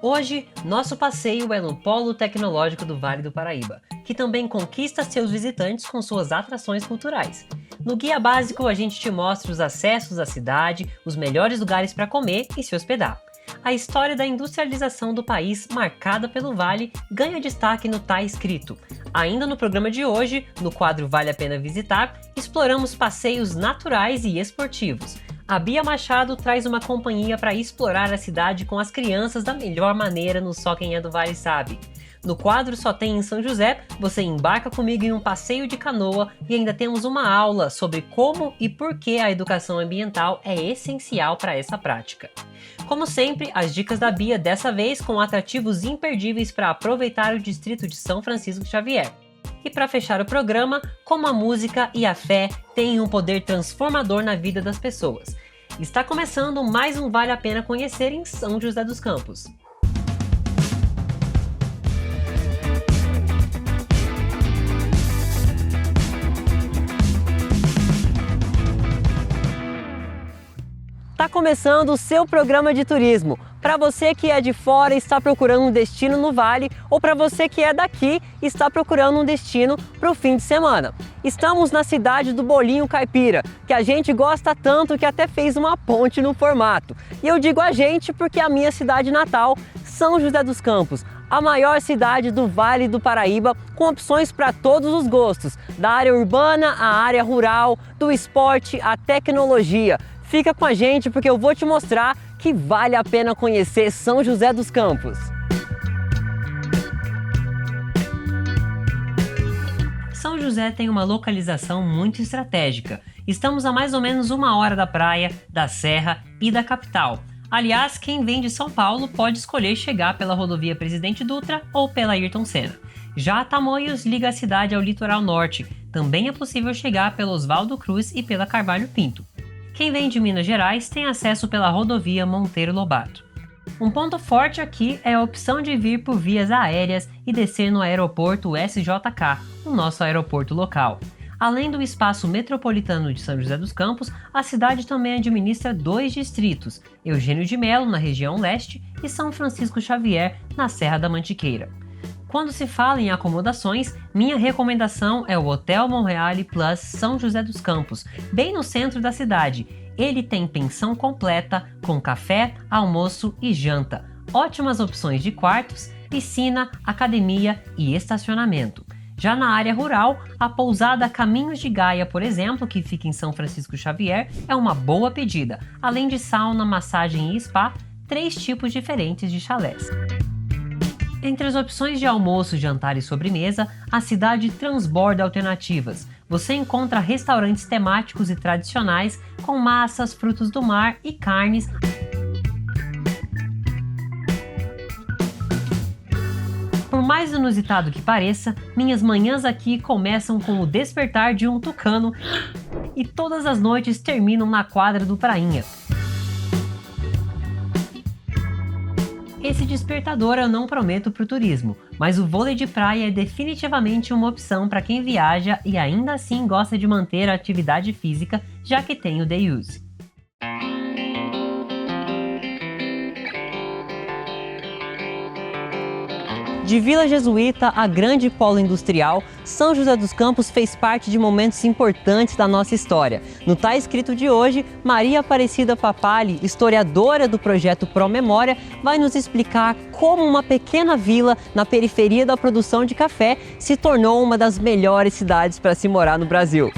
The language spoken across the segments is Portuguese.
Hoje, nosso passeio é no Polo Tecnológico do Vale do Paraíba, que também conquista seus visitantes com suas atrações culturais. No Guia Básico, a gente te mostra os acessos à cidade, os melhores lugares para comer e se hospedar. A história da industrialização do país, marcada pelo Vale, ganha destaque no Tá Escrito. Ainda no programa de hoje, no quadro Vale a Pena Visitar, exploramos passeios naturais e esportivos. A Bia Machado traz uma companhia para explorar a cidade com as crianças da melhor maneira no Só Quem é do Vale Sabe. No quadro Só Tem em São José, você embarca comigo em um passeio de canoa e ainda temos uma aula sobre como e por que a educação ambiental é essencial para essa prática. Como sempre, as dicas da Bia dessa vez com atrativos imperdíveis para aproveitar o distrito de São Francisco Xavier. E para fechar o programa, como a música e a fé têm um poder transformador na vida das pessoas. Está começando mais um Vale a Pena Conhecer em São José dos Campos. Está começando o seu programa de turismo. Para você que é de fora e está procurando um destino no Vale, ou para você que é daqui e está procurando um destino para o fim de semana. Estamos na cidade do Bolinho Caipira, que a gente gosta tanto que até fez uma ponte no formato. E eu digo a gente porque é a minha cidade natal, São José dos Campos, a maior cidade do Vale do Paraíba, com opções para todos os gostos, da área urbana à área rural, do esporte à tecnologia. Fica com a gente porque eu vou te mostrar que vale a pena conhecer São José dos Campos. São José tem uma localização muito estratégica. Estamos a mais ou menos 1 hora da praia, da serra e da capital. Aliás, quem vem de São Paulo pode escolher chegar pela rodovia Presidente Dutra ou pela Ayrton Senna. Já Tamoios liga a cidade ao litoral norte. Também é possível chegar pelo Oswaldo Cruz e pela Carvalho Pinto. Quem vem de Minas Gerais tem acesso pela rodovia Monteiro Lobato. Um ponto forte aqui é a opção de vir por vias aéreas e descer no aeroporto SJK, o nosso aeroporto local. Além do espaço metropolitano de São José dos Campos, a cidade também administra 2 distritos, Eugênio de Melo, na região leste, e São Francisco Xavier, na Serra da Mantiqueira. Quando se fala em acomodações, minha recomendação é o Hotel Monreale Plus São José dos Campos, bem no centro da cidade. Ele tem pensão completa, com café, almoço e janta, ótimas opções de quartos, piscina, academia e estacionamento. Já na área rural, a pousada Caminhos de Gaia, por exemplo, que fica em São Francisco Xavier, é uma boa pedida, além de sauna, massagem e spa, 3 tipos diferentes de chalés. Entre as opções de almoço, jantar e sobremesa, a cidade transborda alternativas. Você encontra restaurantes temáticos e tradicionais com massas, frutos do mar e carnes. Por mais inusitado que pareça, minhas manhãs aqui começam com o despertar de um tucano e todas as noites terminam na quadra do Prainha. Esse despertador eu não prometo para o turismo, mas o vôlei de praia é definitivamente uma opção para quem viaja e ainda assim gosta de manter a atividade física, já que tem o day use. De Vila Jesuíta a grande polo industrial, São José dos Campos fez parte de momentos importantes da nossa história. No Tá Escrito de hoje, Maria Aparecida Papali, historiadora do projeto Promemória, vai nos explicar como uma pequena vila na periferia da produção de café se tornou uma das melhores cidades para se morar no Brasil.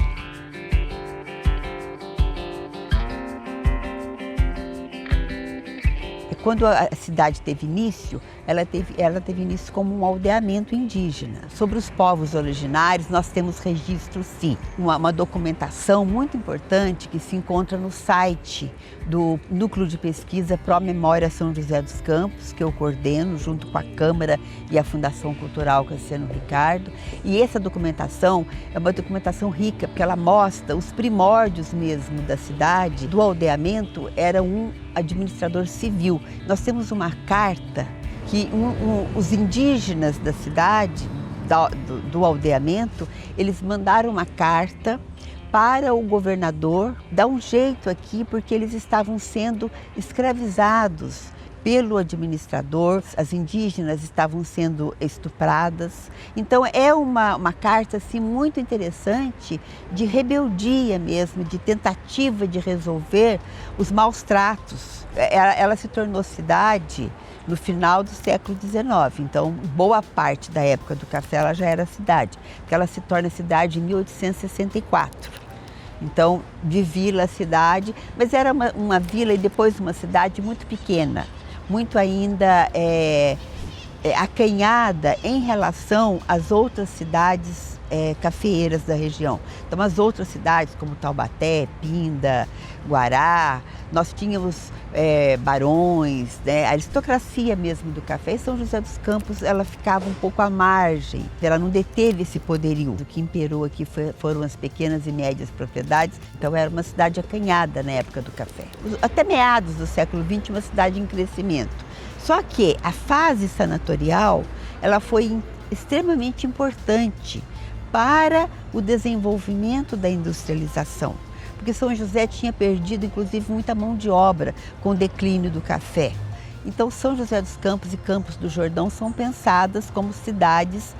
Quando a cidade teve início, ela teve início como um aldeamento indígena. Sobre os povos originários, nós temos registro, sim. Uma documentação muito importante que se encontra no site do Núcleo de Pesquisa Promemória São José dos Campos, que eu coordeno junto com a Câmara e a Fundação Cultural Cassiano Ricardo. E essa documentação é uma documentação rica, porque ela mostra os primórdios mesmo da cidade. Do aldeamento era um administrador civil. Nós temos uma carta que os indígenas da cidade, do aldeamento, eles mandaram uma carta para o governador dar um jeito aqui, porque eles estavam sendo escravizados pelo administrador, as indígenas estavam sendo estupradas. Então é uma carta assim, muito interessante de rebeldia mesmo, de tentativa de resolver os maus tratos. Ela se tornou cidade no final do século XIX, então boa parte da época do café ela já era cidade, porque ela se torna cidade em 1864. Então, de vila a cidade, mas era uma vila e depois uma cidade muito pequena, muito ainda acanhada em relação às outras cidades cafeeiras da região. Então, as outras cidades como Taubaté, Pinda, Guará, nós tínhamos barões, né? A aristocracia mesmo do café. E São José dos Campos, ela ficava um pouco à margem, ela não deteve esse poderio. O que imperou aqui foram as pequenas e médias propriedades, então era uma cidade acanhada na época do café. Até meados do século XX, uma cidade em crescimento. Só que a fase sanatorial, ela foi extremamente importante para o desenvolvimento da industrialização, porque São José tinha perdido, inclusive, muita mão de obra com o declínio do café. Então, São José dos Campos e Campos do Jordão são pensadas como cidades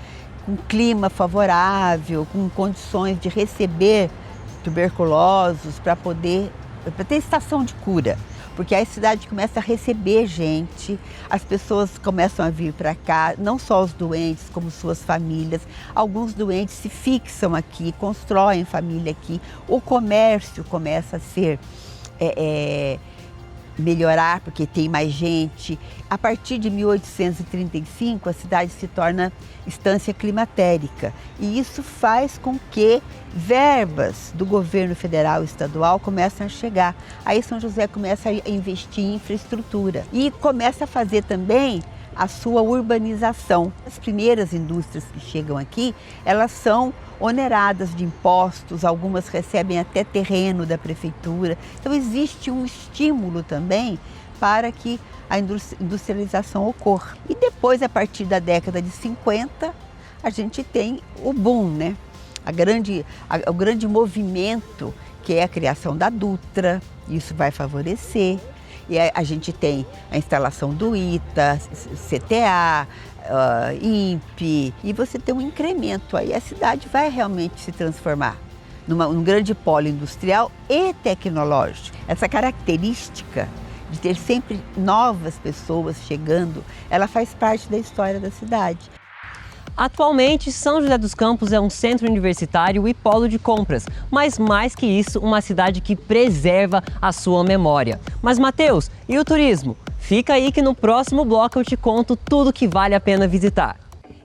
com clima favorável, com condições de receber tuberculosos para ter estação de cura. Porque aí a cidade começa a receber gente, as pessoas começam a vir para cá, não só os doentes, como suas famílias. Alguns doentes se fixam aqui, constroem família aqui. O comércio começa a ser melhorar, porque tem mais gente. A partir de 1835, a cidade se torna estância climatérica. E isso faz com que verbas do governo federal e estadual comecem a chegar. Aí São José começa a investir em infraestrutura e começa a fazer também a sua urbanização. As primeiras indústrias que chegam aqui, elas são oneradas de impostos, algumas recebem até terreno da prefeitura. Então existe um estímulo também para que a industrialização ocorra. E depois, a partir da década de 50, a gente tem o boom, né? O grande movimento, que é a criação da Dutra, isso vai favorecer. E a gente tem a instalação do ITA, CTA, INPE, e você tem um incremento aí. A cidade vai realmente se transformar num grande polo industrial e tecnológico. Essa característica de ter sempre novas pessoas chegando, ela faz parte da história da cidade. Atualmente, São José dos Campos é um centro universitário e polo de compras, mas mais que isso, uma cidade que preserva a sua memória. Mas, Matheus, e o turismo? Fica aí que no próximo bloco eu te conto tudo que vale a pena visitar.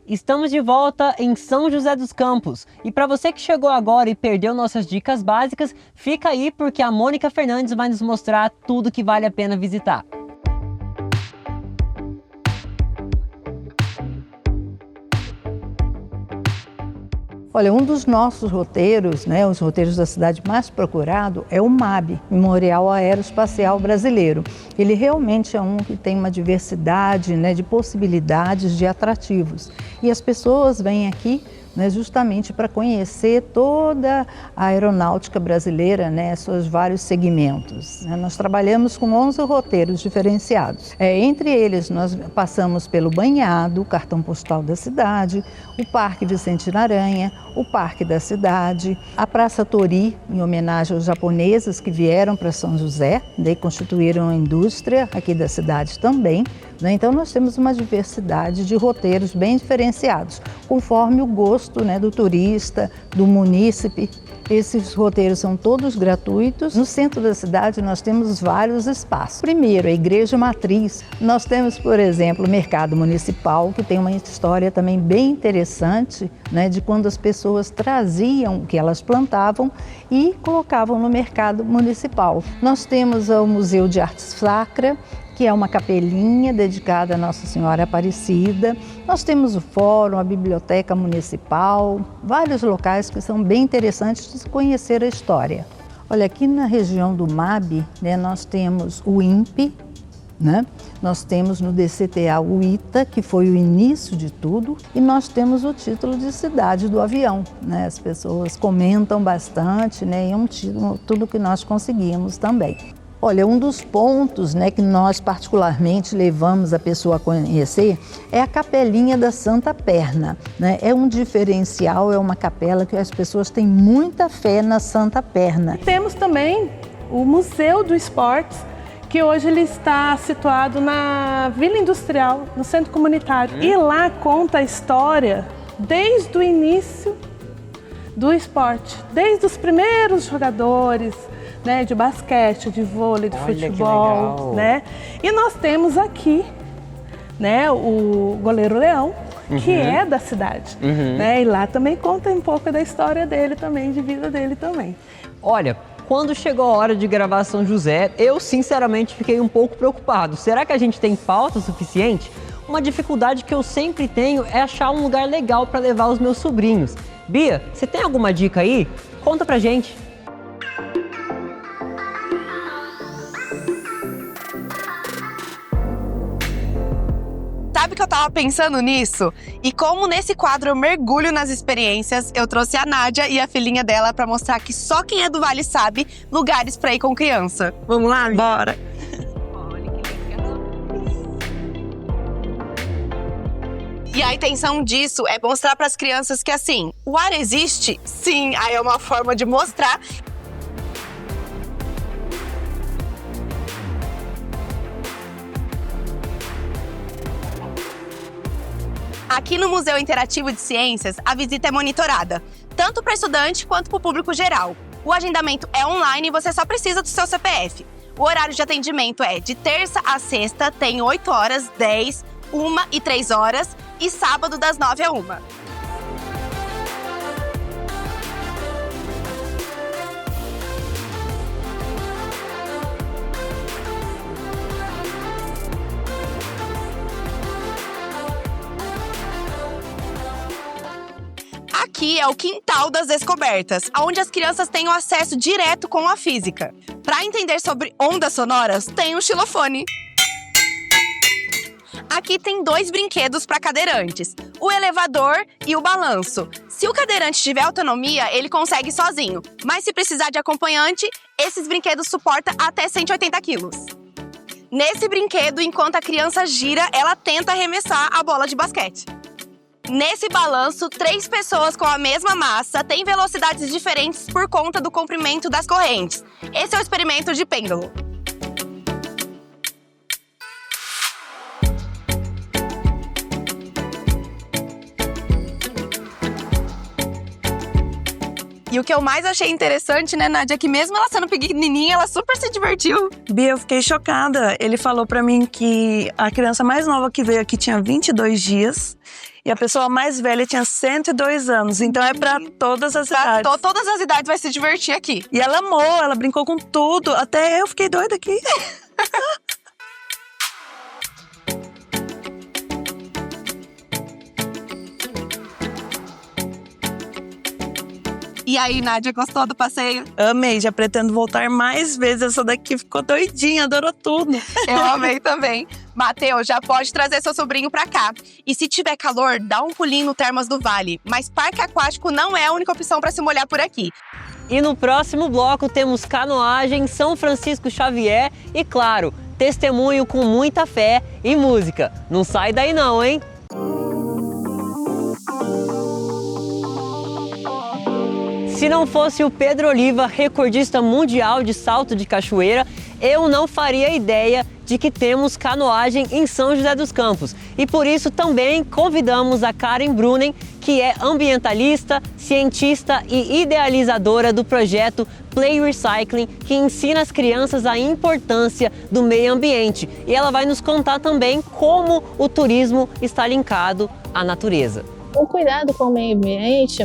Estamos de volta em São José dos Campos. E para você que chegou agora e perdeu nossas dicas básicas, fica aí porque a Mônica Fernandes vai nos mostrar tudo que vale a pena visitar. Olha, um dos nossos roteiros, né, os roteiros da cidade mais procurado é o MAB, Memorial Aeroespacial Brasileiro. Ele realmente é um que tem uma diversidade, né, de possibilidades, de atrativos. E as pessoas vêm aqui, né, justamente para conhecer toda a aeronáutica brasileira, né, seus vários segmentos. Nós trabalhamos com 11 roteiros diferenciados. Entre eles, nós passamos pelo Banhado, o cartão postal da cidade, o Parque Vicente Naranha, o Parque da Cidade, a Praça Tori, em homenagem aos japoneses que vieram para São José, e constituíram a indústria aqui da cidade também. Então, nós temos uma diversidade de roteiros bem diferenciados, conforme o gosto, né, do turista, do munícipe. Esses roteiros são todos gratuitos. No centro da cidade, nós temos vários espaços. Primeiro, a Igreja Matriz. Nós temos, por exemplo, o Mercado Municipal, que tem uma história também bem interessante, né, de quando as pessoas traziam o que elas plantavam e colocavam no mercado municipal. Nós temos o Museu de Arte Sacra, que é uma capelinha dedicada a Nossa Senhora Aparecida. Nós temos o fórum, a biblioteca municipal, vários locais que são bem interessantes de conhecer a história. Olha, aqui na região do MAB, né, nós temos o INPE, né? Nós temos no DCTA o ITA, que foi o início de tudo, e nós temos o título de cidade do avião, né? As pessoas comentam bastante, né? E é um título, tudo que nós conseguimos também. Olha, um dos pontos, né, que nós particularmente levamos a pessoa a conhecer é a Capelinha da Santa Perna, né? É um diferencial, é uma capela que as pessoas têm muita fé na Santa Perna. Temos também o Museu do Esportes, que hoje ele está situado na Vila Industrial, no Centro Comunitário. E lá conta a história desde o início do esporte, desde os primeiros jogadores, né, de basquete, de vôlei, de futebol, né? E nós temos aqui, né, o goleiro Leão, que é da cidade, né? E lá também conta um pouco da história dele também, de vida dele também. Olha, quando chegou a hora de gravar São José, eu sinceramente fiquei um pouco preocupado. Será que a gente tem pauta suficiente? Uma dificuldade que eu sempre tenho é achar um lugar legal para levar os meus sobrinhos. Bia, você tem alguma dica aí? Conta pra gente. Sabe que eu tava pensando nisso? E como nesse quadro eu mergulho nas experiências, eu trouxe a Nádia e a filhinha dela pra mostrar que só quem é do Vale sabe lugares pra ir com criança. Vamos lá? Bora! Olha que legal! E a intenção disso é mostrar pras crianças que assim, o ar existe? Sim, aí é uma forma de mostrar. Aqui no Museu Interativo de Ciências, a visita é monitorada, tanto para estudante quanto para o público geral. O agendamento é online e você só precisa do seu CPF. O horário de atendimento é de terça a sexta, tem 8 horas, 10, 1 e 3 horas, e sábado das 9 a 1. Aqui é o Quintal das Descobertas, onde as crianças têm o acesso direto com a física. Para entender sobre ondas sonoras, tem o xilofone. Aqui tem 2 brinquedos para cadeirantes, o elevador e o balanço. Se o cadeirante tiver autonomia, ele consegue sozinho, mas se precisar de acompanhante, esses brinquedos suportam até 180 quilos. Nesse brinquedo, enquanto a criança gira, ela tenta arremessar a bola de basquete. Nesse balanço, 3 pessoas com a mesma massa têm velocidades diferentes por conta do comprimento das correntes. Esse é o experimento de pêndulo. E o que eu mais achei interessante, né, Nádia, é que mesmo ela sendo pequenininha, ela super se divertiu. Bia, eu fiquei chocada. Ele falou pra mim que a criança mais nova que veio aqui tinha 22 dias e a pessoa mais velha tinha 102 anos. Então é pra todas as idades. Todas as idades vai se divertir aqui. E ela amou, ela brincou com tudo. Até eu fiquei doida aqui. E aí, Nádia, gostou do passeio? Amei, já pretendo voltar mais vezes. Essa daqui ficou doidinha, adorou tudo. Eu amei também. Mateus, já pode trazer seu sobrinho pra cá. E se tiver calor, dá um pulinho no Termas do Vale. Mas parque aquático não é a única opção pra se molhar por aqui. E no próximo bloco temos canoagem, São Francisco Xavier e, claro, testemunho com muita fé e música. Não sai daí não, hein? Se não fosse o Pedro Oliva, recordista mundial de salto de cachoeira, eu não faria ideia de que temos canoagem em São José dos Campos. E por isso também convidamos a Karen Brunnen, que é ambientalista, cientista e idealizadora do projeto Play Recycling, que ensina as crianças a importância do meio ambiente. E ela vai nos contar também como o turismo está linkado à natureza. O cuidado com o meio ambiente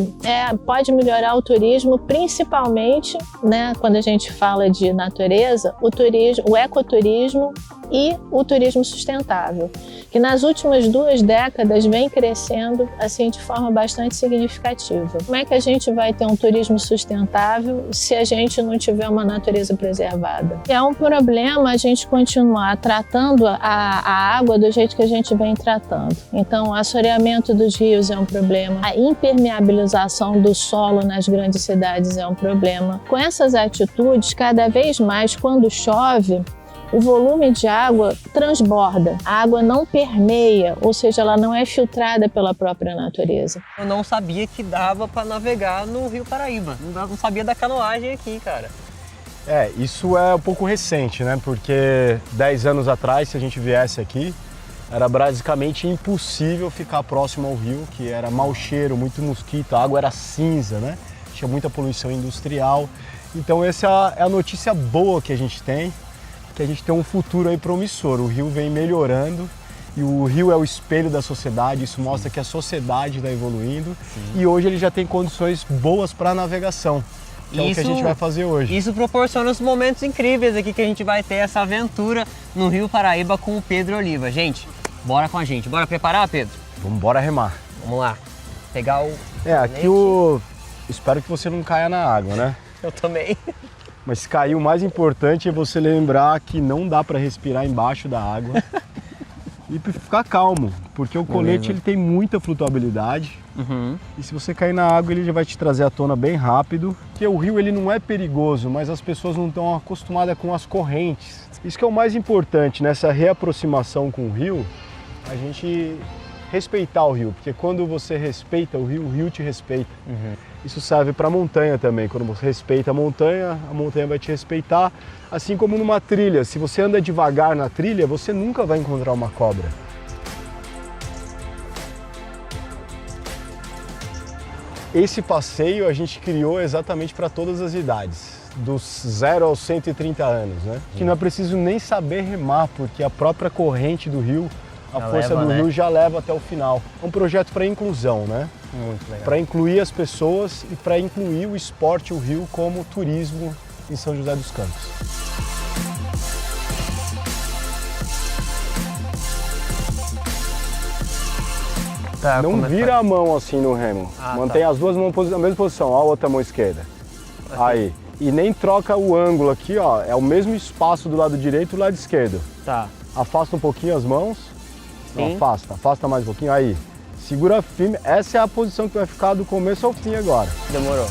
pode melhorar o turismo, principalmente, né, quando a gente fala de natureza, o ecoturismo e o turismo sustentável, que nas últimas 2 décadas vem crescendo assim de forma bastante significativa. Como é que a gente vai ter um turismo sustentável se a gente não tiver uma natureza preservada? É um problema a gente continuar tratando a água do jeito que a gente vem tratando. Então, o assoreamento dos rios é um problema, a impermeabilização do solo nas grandes cidades é um problema. Com essas atitudes, cada vez mais, quando chove, o volume de água transborda, a água não permeia, ou seja, ela não é filtrada pela própria natureza. Eu não sabia que dava para navegar no Rio Paraíba, não sabia da canoagem aqui, cara. Isso é um pouco recente, né? Porque 10 anos atrás, se a gente viesse aqui, era basicamente impossível ficar próximo ao rio, que era mau cheiro, muito mosquito, a água era cinza, né? Tinha muita poluição industrial. Então essa é a notícia boa que a gente tem um futuro aí promissor. O rio vem melhorando e o rio é o espelho da sociedade, isso mostra que a sociedade está evoluindo. Sim. E hoje ele já tem condições boas para navegação, que é o que a gente vai fazer hoje. Isso proporciona os momentos incríveis aqui que a gente vai ter essa aventura no Rio Paraíba com o Pedro Oliva. Gente, bora com a gente. Bora preparar, Pedro? Vamos remar. Vamos lá. Pegar o... Aqui espero que você não caia na água, né? Eu também. Mas se cair, o mais importante é você lembrar que não dá para respirar embaixo da água e ficar calmo, porque o colete ele tem muita flutuabilidade. E se você cair na água, ele já vai te trazer à tona bem rápido. Porque o rio ele não é perigoso, mas as pessoas não estão acostumadas com as correntes. Isso que é o mais importante nessa reaproximação com o rio, a gente respeitar o rio, porque quando você respeita o rio te respeita. Isso serve para a montanha também. Quando você respeita a montanha vai te respeitar. Assim como numa trilha, se você anda devagar na trilha, você nunca vai encontrar uma cobra. Esse passeio a gente criou exatamente para todas as idades, dos 0 aos 130 anos, né? Que não é preciso nem saber remar, porque a própria corrente do rio, a força do rio já leva até o final. É um projeto para inclusão, né? Muito legal. Para incluir as pessoas e para incluir o esporte, o rio, como turismo em São José dos Campos. Tá, não vira a mão assim no remo. Mantém as duas mãos na mesma posição, ó, a outra mão esquerda. Assim. Aí. E nem troca o ângulo aqui, ó. É o mesmo espaço do lado direito e do lado esquerdo. Tá. Afasta um pouquinho as mãos. Não, afasta mais um pouquinho. Aí. Segura firme. Essa é a posição que vai ficar do começo ao fim agora. Demorou.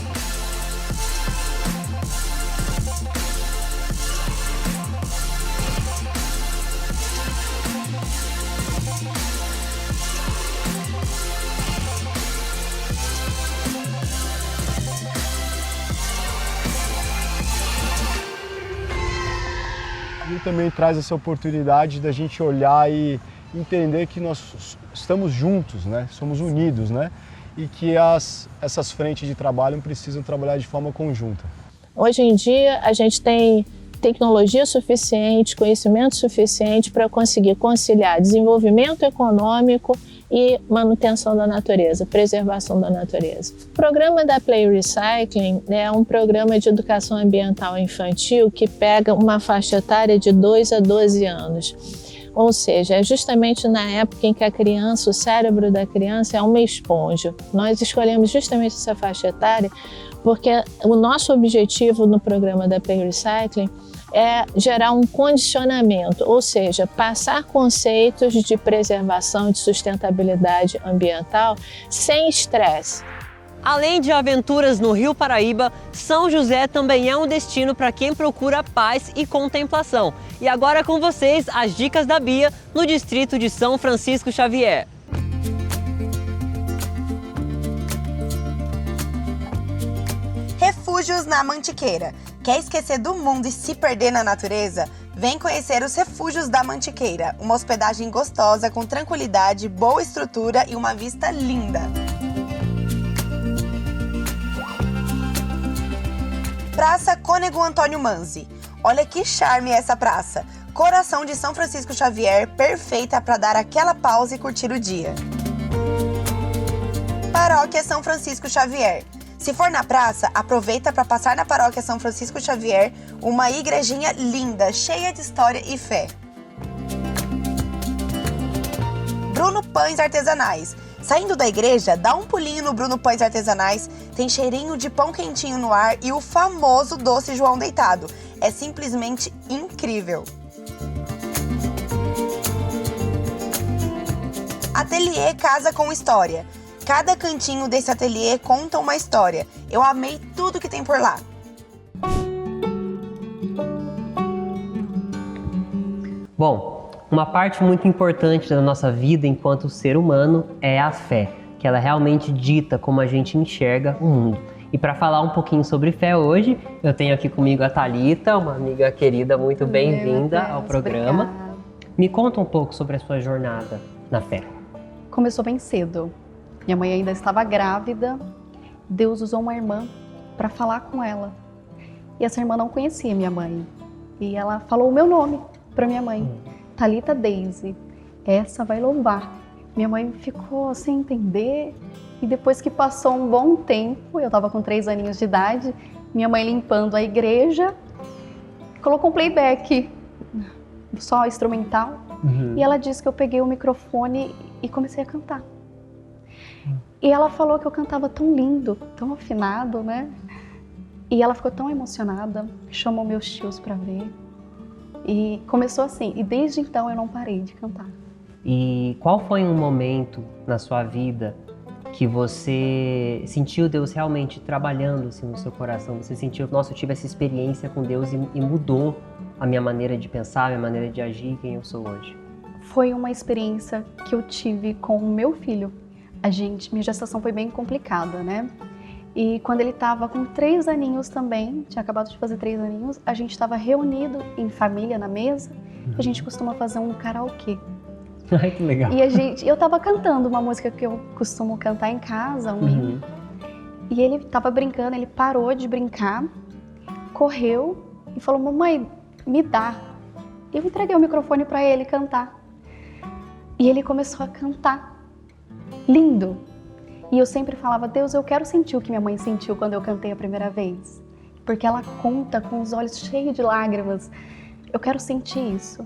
E também traz essa oportunidade da gente olhar e entender que nós estamos juntos, né? Somos unidos, né? E que essas frentes de trabalho precisam trabalhar de forma conjunta. Hoje em dia a gente tem tecnologia suficiente, conhecimento suficiente para conseguir conciliar desenvolvimento econômico e manutenção da natureza, preservação da natureza. O programa da Play Recycling é um programa de educação ambiental infantil que pega uma faixa etária de 2 a 12 anos. Ou seja, é justamente na época em que a criança, o cérebro da criança é uma esponja. Nós escolhemos justamente essa faixa etária porque o nosso objetivo no programa da Play Recycling é gerar um condicionamento, ou seja, passar conceitos de preservação e de sustentabilidade ambiental sem estresse. Além de aventuras no Rio Paraíba, São José também é um destino para quem procura paz e contemplação. E agora com vocês, as dicas da Bia no distrito de São Francisco Xavier. Refúgios na Mantiqueira. Quer esquecer do mundo e se perder na natureza? Vem conhecer os Refúgios da Mantiqueira, uma hospedagem gostosa, com tranquilidade, boa estrutura e uma vista linda. Praça Cônego Antônio Manzi. Olha que charme essa praça. Coração de São Francisco Xavier, perfeita para dar aquela pausa e curtir o dia. Paróquia São Francisco Xavier. Se for na praça, aproveita para passar na Paróquia São Francisco Xavier, uma igrejinha linda, cheia de história e fé. Bruno Pães Artesanais. Saindo da igreja, dá um pulinho no Bruno Pães Artesanais, tem cheirinho de pão quentinho no ar e o famoso doce João deitado. É simplesmente incrível. Ateliê Casa com História. Cada cantinho desse ateliê conta uma história. Eu amei tudo que tem por lá. Bom, uma parte muito importante da nossa vida enquanto ser humano é a fé, que ela realmente dita como a gente enxerga o mundo. E para falar um pouquinho sobre fé hoje, eu tenho aqui comigo a Thalita, uma amiga querida, muito bem-vinda ao programa. Obrigada. Me conta um pouco sobre a sua jornada na fé. Começou bem cedo. Minha mãe ainda estava grávida. Deus usou uma irmã para falar com ela. E essa irmã não conhecia minha mãe. E ela falou o meu nome para minha mãe. Thalita Daisy. Essa vai louvar. Minha mãe ficou sem entender. E depois que passou um bom tempo, eu estava com 3 aninhos de idade, minha mãe limpando a igreja, colocou um playback, só instrumental. E ela disse que eu peguei o microfone e comecei a cantar. E ela falou que eu cantava tão lindo, tão afinado, né? E ela ficou tão emocionada, chamou meus tios para ver. E começou assim, e desde então eu não parei de cantar. E qual foi um momento na sua vida que você sentiu Deus realmente trabalhando assim, no seu coração? Você sentiu, nossa, eu tive essa experiência com Deus e mudou a minha maneira de pensar, a minha maneira de agir, quem eu sou hoje? Foi uma experiência que eu tive com o meu filho. Minha gestação foi bem complicada, né? E quando ele estava com 3 aninhos também, tinha acabado de fazer 3 aninhos, a gente estava reunido em família na mesa. A gente costuma fazer um karaokê. Ai, que legal. E eu estava cantando uma música que eu costumo cantar em casa, um hino. E ele estava brincando, ele parou de brincar, correu e falou: mamãe, me dá. Eu entreguei o microfone para ele cantar. E ele começou a cantar. Lindo. E eu sempre falava: Deus, eu quero sentir o que minha mãe sentiu quando eu cantei a primeira vez. Porque ela conta com os olhos cheios de lágrimas. Eu quero sentir isso.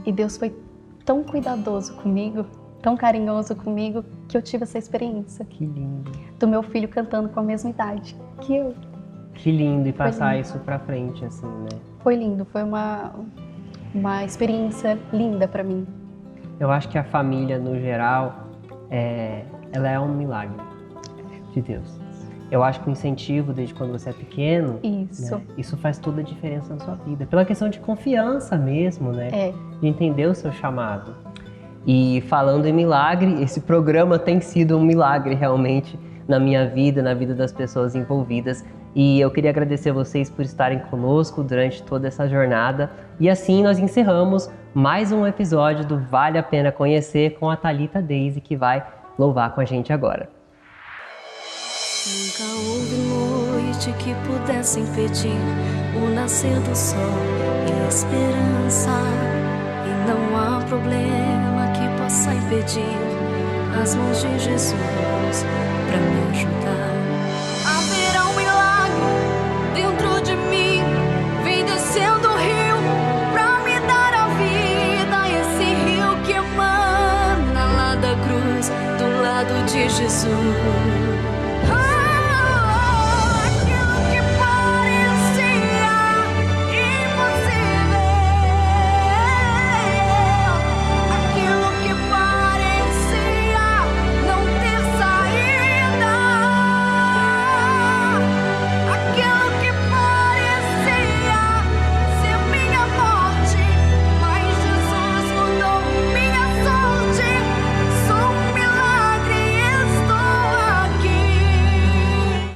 E Deus foi tão cuidadoso comigo, tão carinhoso comigo, que eu tive essa experiência. Que lindo. Do meu filho cantando com a mesma idade que eu. Que lindo, e passar isso pra frente, assim, né? Foi lindo, foi uma experiência linda pra mim. Eu acho que a família, no geral, ela é um milagre de Deus. Eu acho que o incentivo desde quando você é pequeno, isso, né, isso faz toda a diferença na sua vida. Pela questão de confiança mesmo, né? De entender o seu chamado. E falando em milagre, esse programa tem sido um milagre realmente na minha vida, na vida das pessoas envolvidas. E eu queria agradecer a vocês por estarem conosco durante toda essa jornada. E assim nós encerramos mais um episódio do Vale a Pena Conhecer com a Thalita Daisy, que vai louvar com a gente agora. Nunca houve noite que pudesse impedir o nascer do sol e a esperança. E não há problema que possa impedir as mãos de Jesus para me ajudar. Haverá um milagre dentro de mim, vem descendo o rio para me dar a vida. Esse rio que emana lá da cruz, do lado de Jesus.